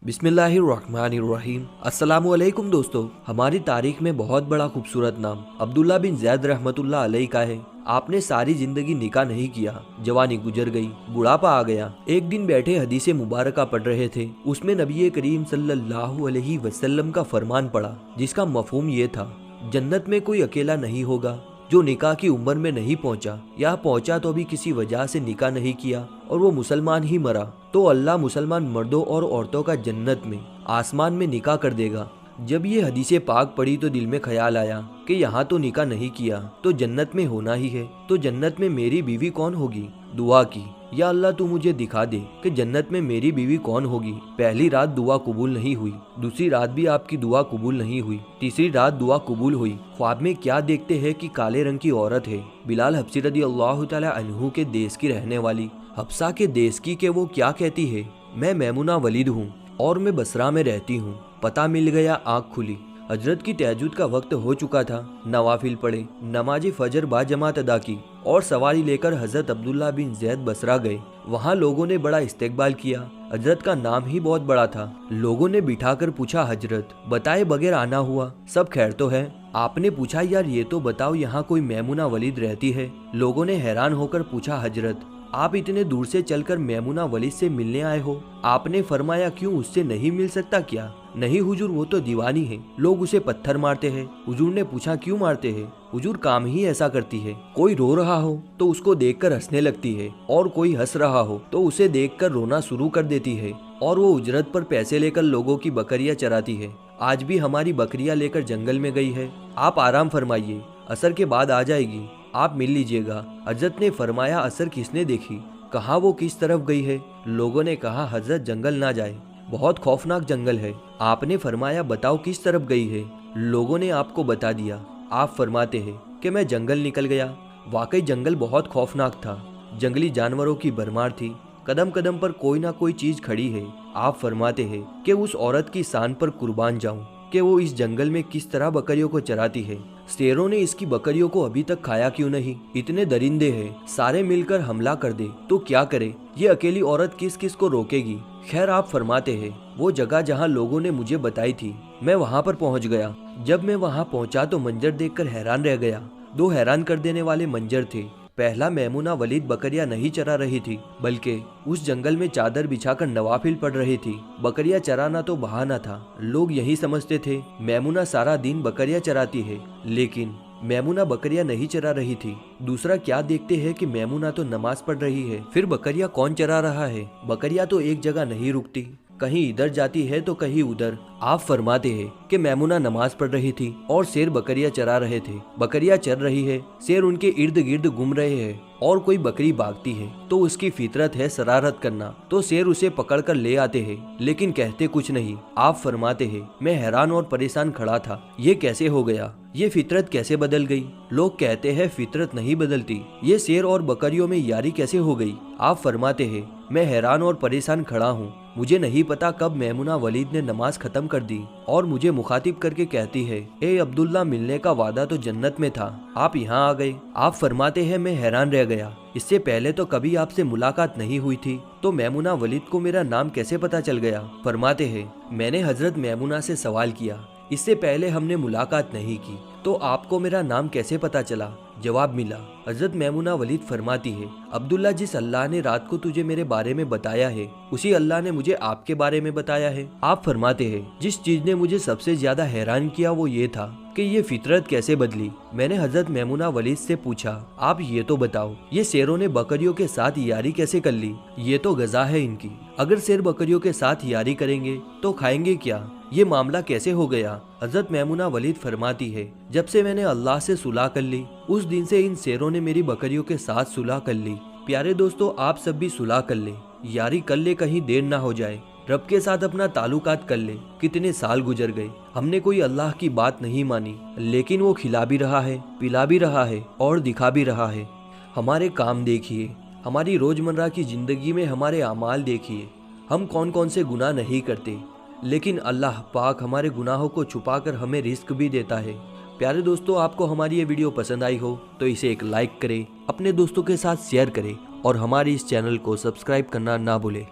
बिस्मिल्लाहिर्रहमानिर्रहीम। अस्सलामुअलैकुम दोस्तों, हमारी तारीख में बहुत बड़ा खूबसूरत नाम अब्दुल्ला बिन ज़ैद रहमतुल्लाह अलैह का है। आपने सारी जिंदगी निकाह नहीं किया, जवानी गुजर गई, बुढ़ापा आ गया। एक दिन बैठे हदीसे मुबारका पढ़ रहे थे, उसमें नबी करीम सल्लल्लाहु अलैहि वसल्लम का फरमान पड़ा, जिसका मफहूम ये था, जन्नत में कोई अकेला नहीं होगा जो निकाह की उम्र में नहीं पहुंचा, या पहुंचा तो भी किसी वजह से निकाह नहीं किया और वो मुसलमान ही मरा, तो अल्लाह मुसलमान मर्दों और औरतों का जन्नत में आसमान में निकाह कर देगा। जब ये हदीसे पाक पढ़ी तो दिल में ख्याल आया कि यहाँ तो निकाह नहीं किया तो जन्नत में होना ही है, तो जन्नत में मेरी बीवी कौन होगी। दुआ की, या अल्लाह तू मुझे दिखा दे कि जन्नत में मेरी बीवी कौन होगी। पहली रात दुआ कबूल नहीं हुई, दूसरी रात भी आपकी दुआ कबूल नहीं हुई, तीसरी रात दुआ कबूल हुई। ख्वाब में क्या देखते हैं कि काले रंग की औरत है, बिलाल हब्सी रदी अल्लाह तआला अन्हु के देश की रहने वाली, हफ्सा के देश की। के वो क्या कहती है, मैं मैमुना वलीद हूँ और मैं बसरा में रहती हूँ। पता मिल गया, आँख खुली। हजरत की तहज्जुद का वक्त हो चुका था। नवाफिल पढ़े, नमाज फजर बाजमात अदा की और सवारी लेकर हजरत अब्दुल्ला बिन ज़ैद बसरा गए। वहाँ लोगों ने बड़ा इस्तकबाल किया। हजरत का नाम ही बहुत बड़ा था। लोगों ने बिठाकर पूछा, हजरत बताए बगैर आना हुआ, सब खैर तो है। आपने पूछा, यार ये तो बताओ यहाँ कोई मैमुना वलीद रहती है। लोगों ने हैरान होकर पूछा, हजरत आप इतने दूर से चलकर मैमुना वलीद से मिलने आए हो। आपने फरमाया, क्यों उससे नहीं मिल सकता क्या। नहीं हुजूर, वो तो दीवानी है, लोग उसे पत्थर मारते हैं। हुजूर ने पूछा, क्यों मारते हैं। हुजूर काम ही ऐसा करती है, कोई रो रहा हो तो उसको देखकर हंसने लगती है, और कोई हंस रहा हो तो उसे देखकर रोना शुरू कर देती है, और वो उजरत पर पैसे लेकर लोगों की बकरियां चराती है। आज भी हमारी बकरियां लेकर जंगल में गई है। आप आराम फरमाइए, असर के बाद आ जाएगी, आप मिल लीजिएगा। हजरत ने फरमाया, असर किसने देखी, कहा वो किस तरफ गई है। लोगों ने कहा, हजरत जंगल ना जाए, बहुत खौफनाक जंगल है। आपने फरमाया, बताओ किस तरफ गई है। लोगों ने आपको बता दिया। आप फरमाते हैं कि मैं जंगल निकल गया। वाकई जंगल बहुत खौफनाक था, जंगली जानवरों की भरमार थी, कदम कदम पर कोई ना कोई चीज खड़ी है। आप फरमाते हैं कि उस औरत की शान पर कुर्बान जाऊं कि वो इस जंगल में किस तरह बकरियों को चराती है। शेरों ने इसकी बकरियों को अभी तक खाया क्यों नहीं। इतने दरिंदे हैं, सारे मिलकर हमला कर दे तो क्या करे। ये अकेली औरत किस किस को रोकेगी। खैर, आप फरमाते हैं, वो जगह जहाँ लोगों ने मुझे बताई थी, मैं वहाँ पर पहुँच गया। जब मैं वहाँ पहुँचा तो मंजर देखकर हैरान रह गया। दो हैरान कर देने वाले मंजर थे। पहला, मैमुना वलीद बकरियां नहीं चरा रही थी, बल्कि उस जंगल में चादर बिछाकर नवाफिल पढ़ रही थी। बकरियां चराना तो बहाना था। लोग यही समझते थे मैमुना सारा दिन बकरियां चराती है, लेकिन मैमुना बकरियां नहीं चरा रही थी। दूसरा, क्या देखते हैं कि मैमुना तो नमाज पढ़ रही है, फिर बकरियां कौन चरा रहा है। बकरियां तो एक जगह नहीं रुकती, कहीं इधर जाती है तो कहीं उधर। आप फरमाते हैं कि मैमुना नमाज पढ़ रही थी और शेर बकरियां चरा रहे थे। बकरियां चर रही है, शेर उनके इर्द गिर्द घूम रहे हैं, और कोई बकरी भागती है तो उसकी फितरत है शरारत करना, तो शेर उसे पकड़ कर ले आते हैं, लेकिन कहते कुछ नहीं। आप फरमाते हैं, मैं हैरान और परेशान खड़ा था, ये कैसे हो गया, ये फितरत कैसे बदल गई। लोग कहते हैं फितरत नहीं बदलती, ये शेर और बकरियों में यारी कैसे हो गई। आप फरमाते हैं, मैं हैरान और परेशान खड़ा हूँ। मुझे नहीं पता कब मैमुना वलीद ने नमाज खत्म कर दी और मुझे मुखातिब करके कहती है, ए अब्दुल्ला, मिलने का वादा तो जन्नत में था, आप यहाँ आ गए। आप फरमाते हैं, मैं हैरान रह गया, इससे पहले तो कभी आपसे मुलाकात नहीं हुई थी, तो मैमुना वलीद को मेरा नाम कैसे पता चल गया। फरमाते हैं, मैंने हजरत मैमुना से सवाल किया, इससे पहले हमने मुलाकात नहीं की, तो आपको मेरा नाम कैसे पता चला। जवाब मिला। हजरत मैमुना वलीद फरमाती है, अब्दुल्ला, जिस अल्लाह ने रात को तुझे मेरे बारे में बताया है, उसी अल्लाह ने मुझे आपके बारे में बताया है। आप फरमाते हैं, जिस चीज ने मुझे सबसे ज्यादा हैरान किया वो ये था कि ये फितरत कैसे बदली। मैंने हजरत मैमुना वलीद से पूछा, आप ये तो बताओ, ये शेरों ने बकरियों के साथ यारी कैसे कर ली, ये तो गजा है इनकी। अगर शेर बकरियों के साथ यारी करेंगे तो खाएंगे क्या, ये मामला कैसे हो गया। हजरत मैमुना वलीद फरमाती है, जब से मैंने अल्लाह से सुलह कर ली, उस दिन से इन शेरों ने मेरी बकरियों के साथ सुलह कर ली। प्यारे दोस्तों, आप सब भी सुलह कर ले, यारी कर ले, कहीं देर ना हो जाए। रब के साथ अपना ताल्लुकात कर ले। कितने साल गुजर गए, हमने कोई अल्लाह की बात नहीं मानी, लेकिन वो खिला भी रहा है, पिला भी रहा है और दिखा भी रहा है। हमारे काम देखिए, हमारी रोजमर्रा की जिंदगी में हमारे अमाल देखिए, हम कौन कौन से गुनाह नहीं करते, लेकिन अल्लाह पाक हमारे गुनाहों को छुपाकर हमें रिस्क भी देता है। प्यारे दोस्तों, आपको हमारी ये वीडियो पसंद आई हो तो इसे एक लाइक करें, अपने दोस्तों के साथ शेयर करें और हमारे इस चैनल को सब्सक्राइब करना ना भूलें।